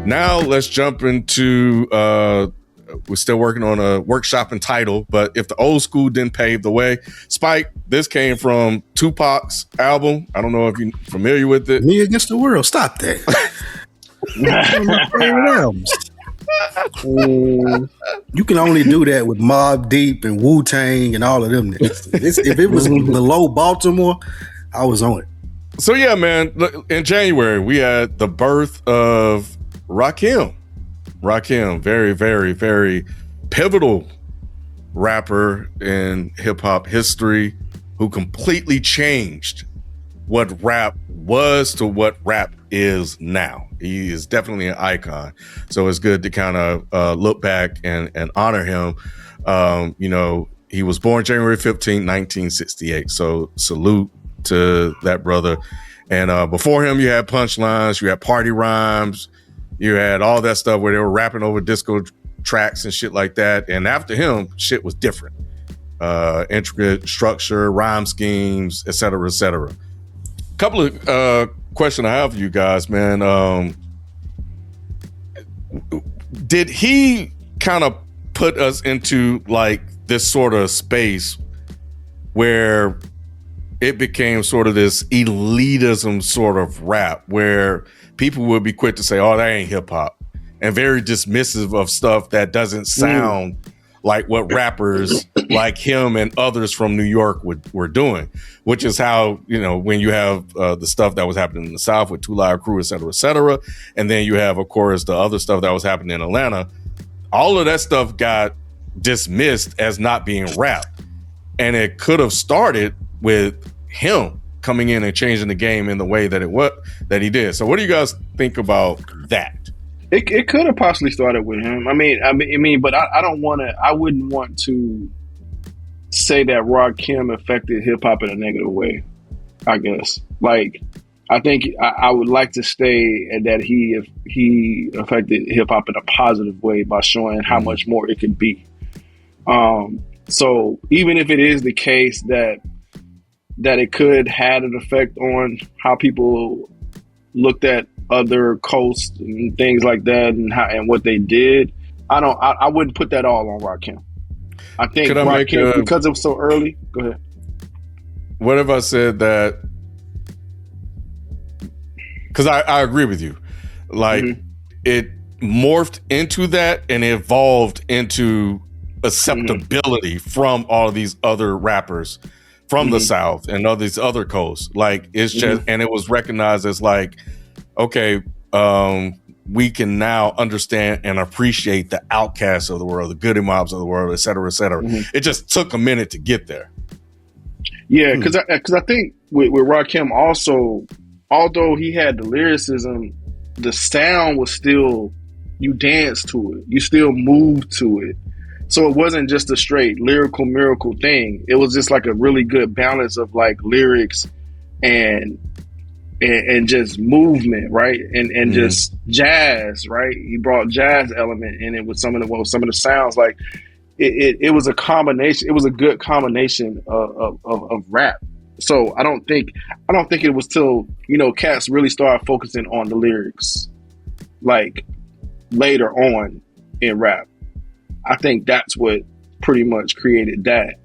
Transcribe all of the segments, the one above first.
Now let's jump into, we're still working on a workshopping title, but if the old school didn't pave the way. Spike, this came from Tupac's album. I don't know if you're familiar with it. Me Against the World. Stop that. You can only do that with Mobb Deep and Wu-Tang and all of them. If it was below Baltimore, I was on it. So yeah, man, in January, we had the birth of Rakim. Very, very, very pivotal rapper in hip hop history who completely changed what rap was to what rap is now. He is definitely an icon. So it's good to kind of look back and honor him. He was born January 15, 1968. So salute to that brother. And before him, you had punchlines, you had party rhymes, you had all that stuff where they were rapping over disco tracks and shit like that. And after him, shit was different. Intricate structure, rhyme schemes, et cetera, et cetera. Couple of questions I have for you guys, man. Did he kind of put us into like this sort of space where it became sort of this elitism sort of rap where people would be quick to say, oh, that ain't hip hop, and very dismissive of stuff that doesn't sound like what rappers like him and others from New York were doing, which is how, when you have the stuff that was happening in the South with 2 Live Crew, et cetera, and then you have, of course, the other stuff that was happening in Atlanta, all of that stuff got dismissed as not being rap. And it could have started with him coming in and changing the game in the way that he did. So what do you guys think about that? It could have possibly started with him. I mean, but I wouldn't want to say that Rakim affected hip hop in a negative way, I guess. Like, I think I would like to stay at that he affected hip hop in a positive way by showing how much more it could be. So even if it is the case that it could had an effect on how people looked at other coasts and things like that and what they did, I wouldn't put that all on Rakim. I think Rakim, because it was so early. Go ahead. What if I said that? Because I agree with you. Like, it morphed into that and evolved into acceptability from all of these other rappers from the South and all these other coasts. Like, it's just, and it was recognized as like, okay, we can now understand and appreciate the outcasts of the world, the Goody Mobs of the world, et cetera, et cetera. It just took a minute to get there. Yeah, because I think with Rakim also, although he had the lyricism, the sound was still, you danced to it, you still moved to it. So it wasn't just a straight lyrical miracle thing. It was just like a really good balance of like lyrics and just movement, right? And just jazz, right? He brought jazz element in it with some of the sounds. Like it was a combination. It was a good combination of rap. So I don't think it was till, cats really started focusing on the lyrics like later on in rap. I think that's what pretty much created that.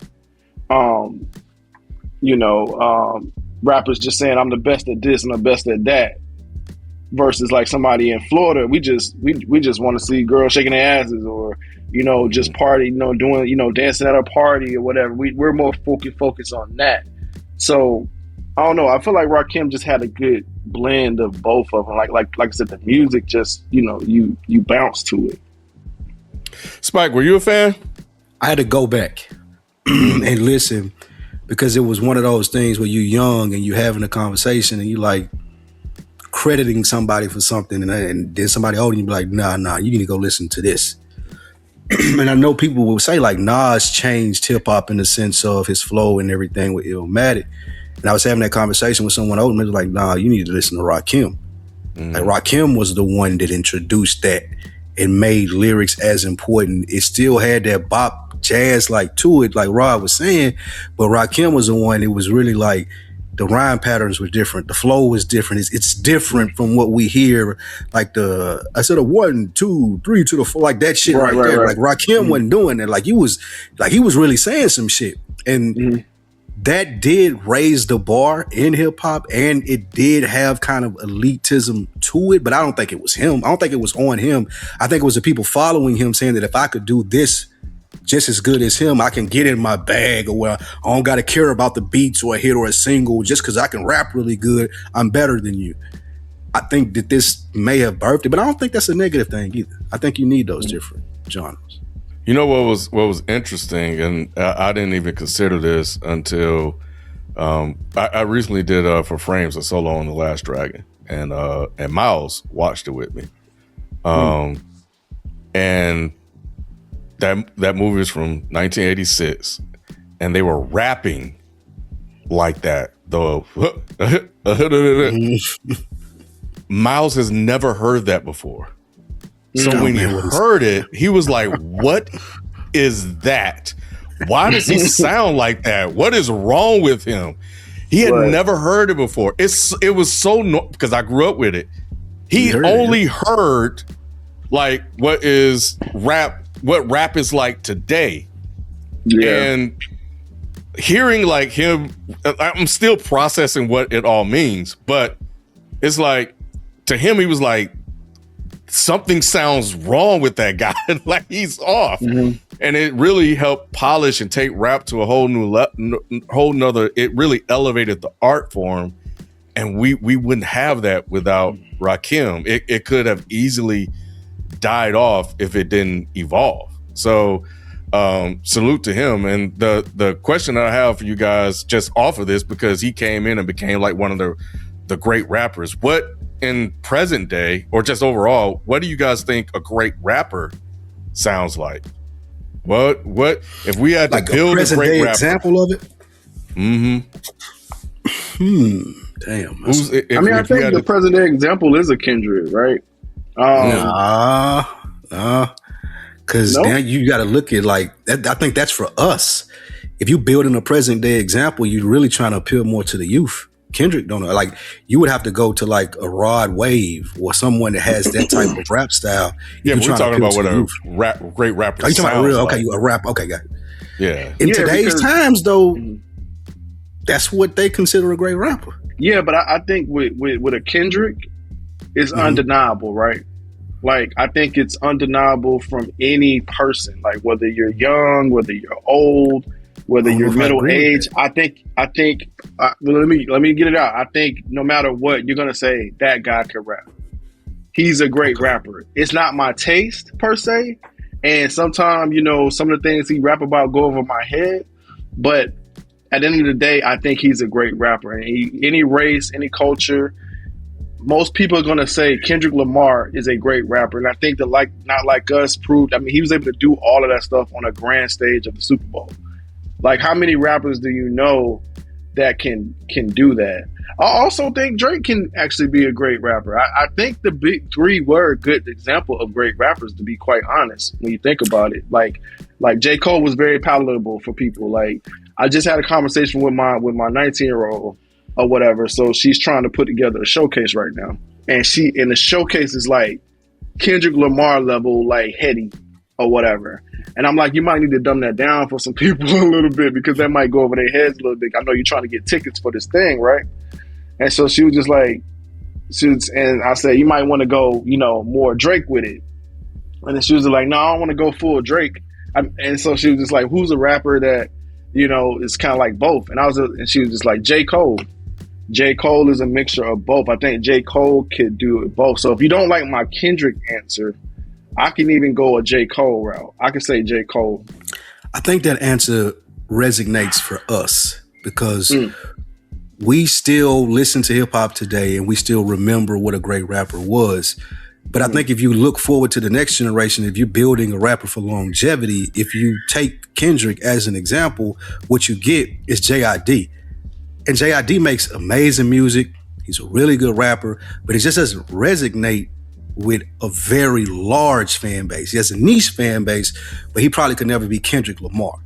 Rappers just saying I'm the best at this and the best at that, versus like somebody in Florida, we just want to see girls shaking their asses or just party, doing dancing at a party or whatever. We're more focused on that. So I don't know. I feel like Rakim just had a good blend of both of them. Like I said, the music just you bounce to it. Spike, were you a fan? I had to go back and listen, because it was one of those things where you're young and you're having a conversation and you like crediting somebody for something, and then somebody older, you be like, nah, you need to go listen to this. And I know people will say like Nas changed hip hop in the sense of his flow and everything with Illmatic. And I was having that conversation with someone older and they was like, nah, you need to listen to Rakim. Like Rakim was the one that introduced that and made lyrics as important. It still had that bop jazz like to it, like Rod was saying, but Rakim was the one that was really like, the rhyme patterns were different. The flow was different. It's different from what we hear. Like I said a 1, 2, 3 to the 4, like that shit right there. Like Rakim wasn't doing that. Like he was really saying some shit. And that did raise the bar in hip hop, and it did have kind of elitism to it, but I don't think it was him. I don't think it was on him. I think it was the people following him saying that if I could do this just as good as him, I can get in my bag, or where I don't got to care about the beats or a hit or a single. Just because I can rap really good, I'm better than you. I think that this may have birthed it, but I don't think that's a negative thing either. I think you need those different genres. You know what was interesting, and I didn't even consider this until I recently did for Frames a solo on The Last Dragon, and Miles watched it with me, and that movie is from 1986, and they were rapping like that. Miles has never heard that before. So when he heard it, he was like, what is that? Why does he sound like that? What is wrong with him? He had never heard it before. It was so because I grew up with it. He only heard like what rap is like today. Yeah. And hearing like him, I'm still processing what it all means, but it's like, to him, he was like, something sounds wrong with that guy. Like he's off. Mm-hmm. And it really helped polish and take rap to a whole nother, it really elevated the art form. And we wouldn't have that without Rakim. It could have easily died off if it didn't evolve. So salute to him. And the question that I have for you guys just off of this, because he came in and became like one of the great rappers. What in present day, or just overall, what do you guys think a great rapper sounds like? What if we had to like build a great rapper? Example of it? Mm-hmm. Damn. I think the present day example is a Kendrick, right? Because now you got to look at like that. I think that's for us. If you building a present day example, you're really trying to appeal more to the youth. Kendrick don't know. Like you would have to go to like a Rod Wave or someone that has that type of rap style. Yeah, we're talking about what a great rapper. Are you talking about real? Like. Okay, you a rap? Okay, got it. Yeah. In today's times, though, that's what they consider a great rapper. Yeah, but I think with a Kendrick, it's undeniable, right? Like I think it's undeniable from any person, like whether you're young, whether you're old, whether you're middle age. I think. Let me get it out. I think no matter what, you're gonna say that guy can rap. He's a great rapper. It's not my taste per se, and sometimes some of the things he rap about go over my head. But at the end of the day, I think he's a great rapper. And any race, any culture, most people are gonna say Kendrick Lamar is a great rapper. And I think that Not Like Us proved. I mean, he was able to do all of that stuff on a grand stage of the Super Bowl. Like, how many rappers do you know that can do that? I also think Drake can actually be a great rapper. I think the big three were a good example of great rappers, to be quite honest, when you think about it. Like J. Cole was very palatable for people. Like, I just had a conversation with my 19-year-old or whatever. So she's trying to put together a showcase right now. And the showcase is like Kendrick Lamar level, like heady or whatever. And I'm like, you might need to dumb that down for some people a little bit, because that might go over their heads a little bit. I know you're trying to get tickets for this thing, right? And so she was just like, and I said, you might want to go, more Drake with it. And then she was like, no, I don't want to go full Drake. And so she was just like, who's a rapper that, is kind of like both? And she was just like, J. Cole. J. Cole is a mixture of both. I think J. Cole could do it both. So if you don't like my Kendrick answer, I can even go a J. Cole route. I can say J. Cole. I think that answer resonates for us because we still listen to hip hop today and we still remember what a great rapper was. But I think if you look forward to the next generation, if you're building a rapper for longevity, if you take Kendrick as an example, what you get is J.I.D. And J.I.D. makes amazing music. He's a really good rapper, but it just doesn't resonate with a very large fan base. He has a niche fan base, but he probably could never be Kendrick Lamar.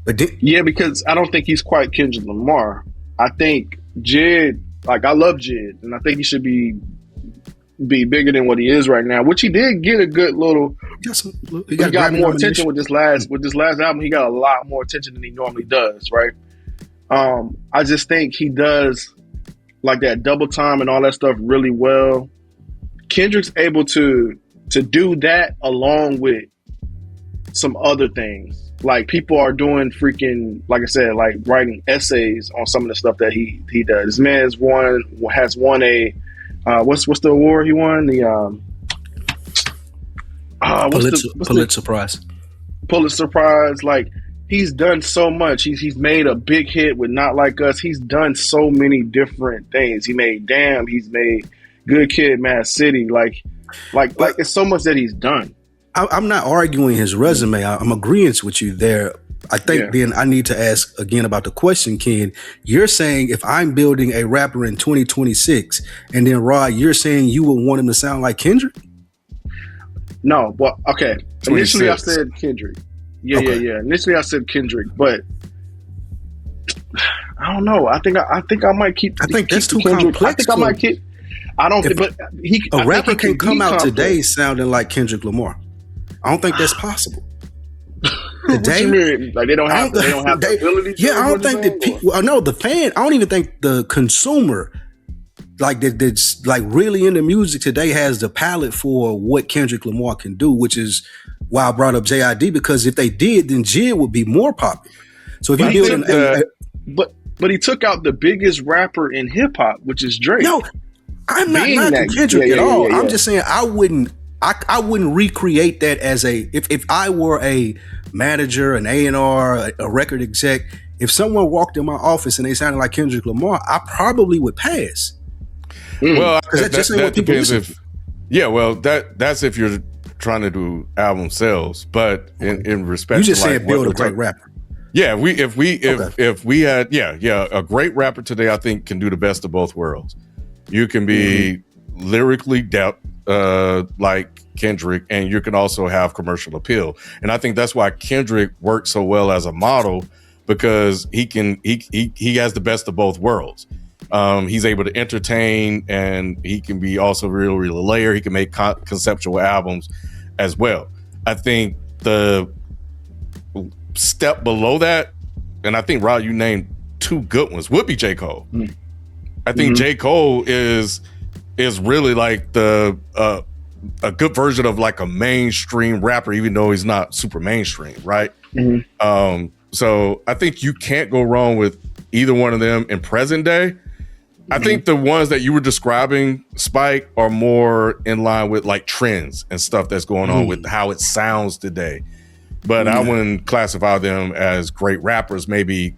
But because I don't think he's quite Kendrick Lamar. I think Jid, like, I love Jid, and I think he should be bigger than what he is right now, which he did get a good little. He got more attention with this last album. He got a lot more attention than he normally does, right? I just think he does like that double time and all that stuff really well. Kendrick's able to do that along with some other things. Like, people are doing freaking, like I said, like writing essays on some of the stuff that he does. This man has won a what's the award he won? The Pulitzer Prize. Pulitzer Prize. Like, he's done so much. He's made a big hit with Not Like Us. He's done so many different things. He made Damn. He's made Good Kid, Mad City. Like it's so much that he's done. I'm not arguing his resume. I'm agreeing with you there. I think then I need to ask again about the question, Ken. You're saying if I'm building a rapper in 2026, and then Rod, you're saying you would want him to sound like Kendrick? No, well, okay. 26. Initially, I said Kendrick. Yeah. Initially, I said Kendrick, but I don't know. I think I might keep. I think that's too Kendrick. complex. I think I might keep. I don't. But a rapper can come out today sounding like Kendrick Lamar. I don't think that's possible. Today, like they don't have the ability. Yeah, I don't think that people. No, the fan. I don't even think the consumer, like that's like really into music today, has the palette for what Kendrick Lamar can do. Which is why I brought up JID, because if they did, then Jid would be more popular. So if you build but he took out the biggest rapper in hip hop, which is Drake. No, I'm not knocking Kendrick at all. I'm just saying I wouldn't recreate that as if I were a manager, an A&R, a record exec. If someone walked in my office and they sounded like Kendrick Lamar, I probably would pass. Well, that depends that's if you're trying to do album sales. But in respect, you just to saying build a great rapper. Yeah, if we had a great rapper today, I think can do the best of both worlds. You can be lyrically depth like Kendrick, and you can also have commercial appeal. And I think that's why Kendrick works so well as a model, because he has the best of both worlds. He's able to entertain, and he can be also really layer. He can make conceptual albums as well. I think the step below that, and I think Rod, you named two good ones, would be J. Cole. I think J. Cole is really like a good version of like a mainstream rapper, even though he's not super mainstream, right? So I think you can't go wrong with either one of them in present day. I think the ones that you were describing, Spike, are more in line with like trends and stuff that's going on with how it sounds today. But I wouldn't classify them as great rappers, maybe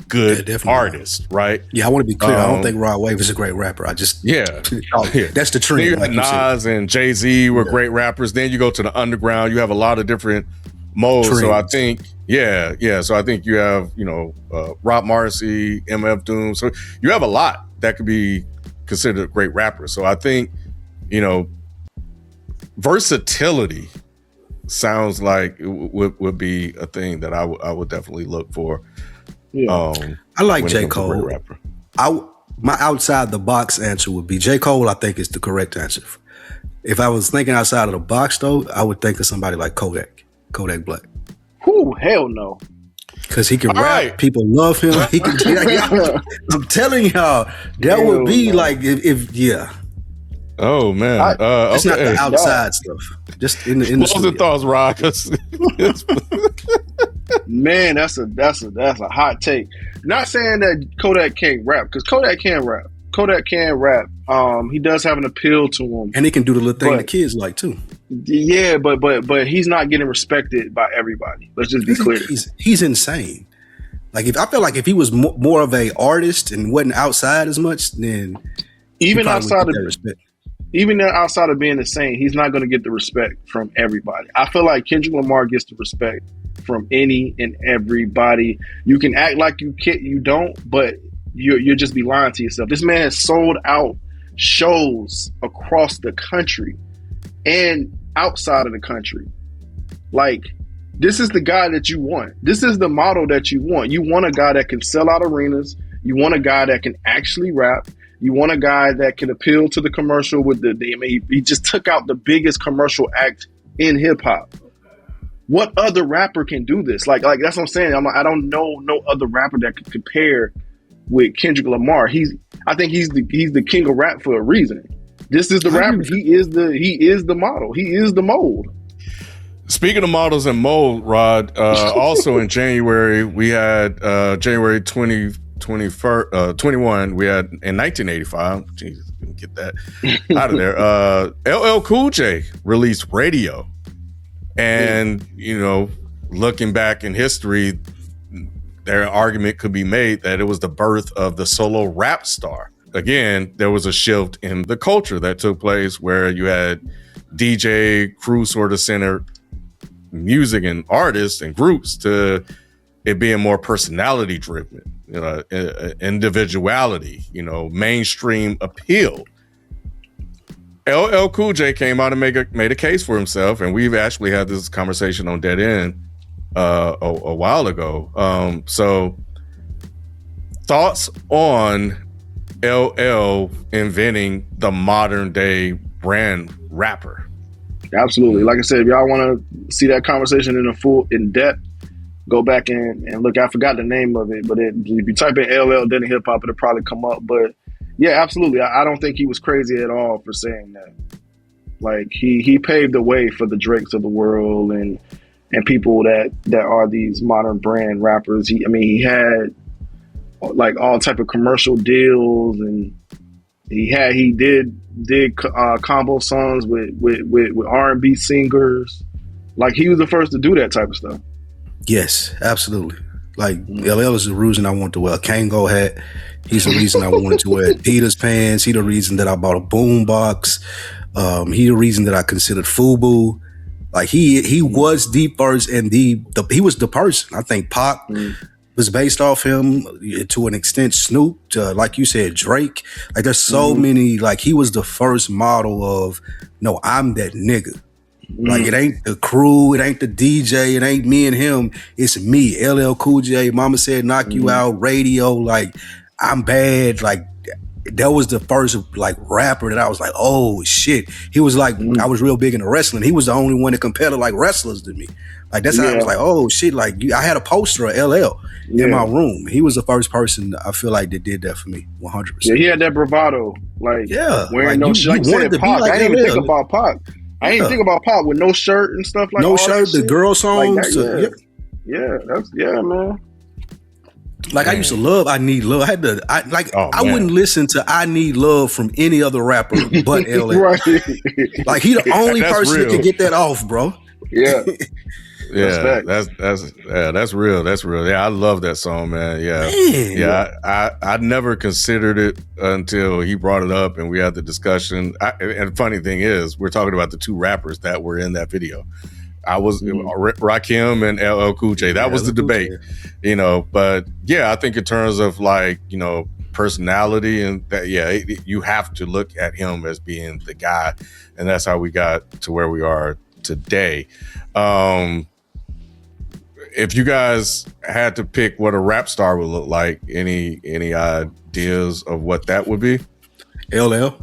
good artists, right? Yeah, I want to be clear. I don't think Rod Wave is a great rapper. I just that's the trend. You like Nas and Jay-Z were great rappers. Then you go to the underground, you have a lot of different modes. Trends. So I think, so I think you have, Rob Marcy, MF Doom. So you have a lot that could be considered great rappers. So I think, versatility sounds like it would be a thing that I would definitely look for. I like J. Cole. My outside the box answer would be J. Cole. I think is the correct answer. If I was thinking outside of the box, though, I would think of somebody like Kodak Black. Whoo, hell no. Because he can rap. Right. People love him. He can. I'm telling y'all, that would be like if. Oh man, it's not the outside stuff. Just in the closing thoughts, Rock. Man, that's a hot take. Not saying that Kodak can't rap, because Kodak can rap. He does have an appeal to him, and he can do the little thing the kids like too. Yeah, but he's not getting respected by everybody. Let's just be clear. He's insane. Like I feel like if he was more of a artist and wasn't outside as much, then even outside of being insane, he's not going to get the respect from everybody. I feel like Kendrick Lamar gets the respect from any and everybody. You can act like you don't, but you'll just be lying to yourself. This man has sold out shows across the country and outside of the country. Like, this is the guy that you want. This is the model that you want. You want a guy that can sell out arenas. You want a guy that can actually rap. You want a guy that can appeal to the commercial with I mean, he just took out the biggest commercial act in hip hop. What other rapper can do this? Like that's what I'm saying. I don't know no other rapper that could compare with Kendrick Lamar. I think he's the king of rap for a reason. This is the rapper. He is the model. He is the mold. Speaking of models and mold, Rod, also in January, we had January 21, we had in 1985, Jesus, didn't get that out of there. LL Cool J released Radio. And, looking back in history, their argument could be made that it was the birth of the solo rap star. Again, there was a shift in the culture that took place where you had DJ crew sort of centered music and artists and groups to it being more personality driven, individuality, mainstream appeal. LL Cool J came out and made a case for himself, and we've actually had this conversation on Dead End a while ago. So thoughts on LL inventing the modern day brand rapper? Absolutely. Like I said, if y'all want to see that conversation in depth, go back and look. I forgot the name of it, but if you type in LL Dead End Hip Hop, it'll probably come up. But yeah, absolutely. I don't think he was crazy at all for saying that. Like he paved the way for the Drakes of the world and people that are these modern brand rappers. He had like all type of commercial deals, and he did combo songs with R&B singers. Like he was the first to do that type of stuff. Yes, absolutely. Like LL is the reason I want to wear a Kango hat. He's the reason I wanted to wear Adidas pants. He the reason that I bought a boombox. He the reason that I considered FUBU. Like he was the first, and he was the person. I think Pac was based off him to an extent. Snoop, like you said, Drake. Like there's so many. Like he was the first model of no, I'm that nigga. Like it ain't the crew, it ain't the DJ, it ain't me and him. It's me, LL Cool J. Mama said knock you out. Radio. Like I'm bad. Like that was the first like rapper that I was like, oh shit. He was like, I was real big into wrestling. He was the only one that compared to like wrestlers to me. Like that's how I was like, oh shit. Like I had a poster of LL in my room. He was the first person I feel like that did that for me, 100%. Yeah, he had that bravado. Like wearing like no shirt. Like Pac. Like I didn't even think about Pac. I didn't think about Pac with no shirt and stuff like that. No shirt, the girl songs. Like that, man. Like I used to love I Need Love. I wouldn't listen to I Need Love from any other rapper but LL. Right. Like he the only person that can get that off, bro. Yeah. Yeah, that's real. That's real. Yeah, I love that song, man. Yeah, I never considered it until he brought it up and we had the discussion. And the funny thing is, we're talking about the two rappers that were in that video. I was Rakim and LL Cool J. That was the debate, But yeah, I think in terms of like personality and that, you have to look at him as being the guy, and that's how we got to where we are today. If you guys had to pick what a rap star would look like, any ideas of what that would be? LL,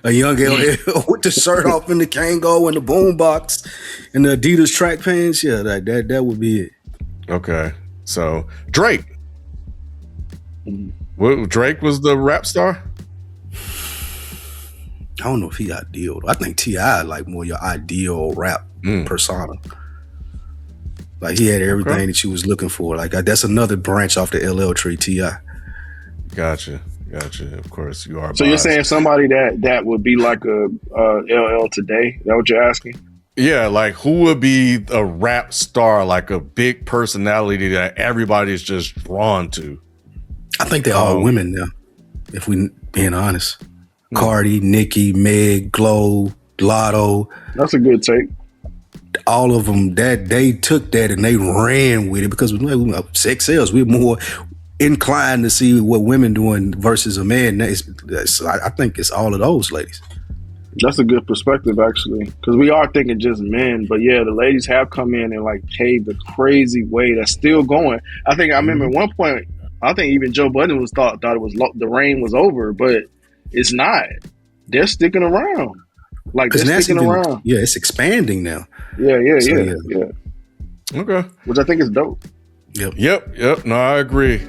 a young LL with the shirt off in the Kango and the boombox and the Adidas track pants. Yeah, that would be it. Okay, so Drake. Drake was the rap star? I don't know if he ideal. I think T.I. like more your ideal rap persona. Like he had everything that you was looking for. Like that's another branch off the LL tree, T.I. Gotcha. Of course, you are. So you're saying somebody that would be like a LL today? Is that what you're asking? Yeah, like who would be a rap star, like a big personality that everybody's just drawn to? I think they're all women now, if we being honest. Cardi, Nicki, Meg, Glow, Lotto. That's a good take. All of them, that they took that and they ran with it because sex sells. We're more inclined to see what women doing versus a man. I think it's all of those ladies. That's a good perspective, actually, because we are thinking just men. But yeah, the ladies have come in and like paved a crazy way that's still going. I think I remember at one point I think even Joe Budden thought it was the reign was over, but it's not. They're sticking around. Like they're sticking around. Yeah, it's expanding now. Yeah. Okay. Which I think is dope. Yep. No, I agree.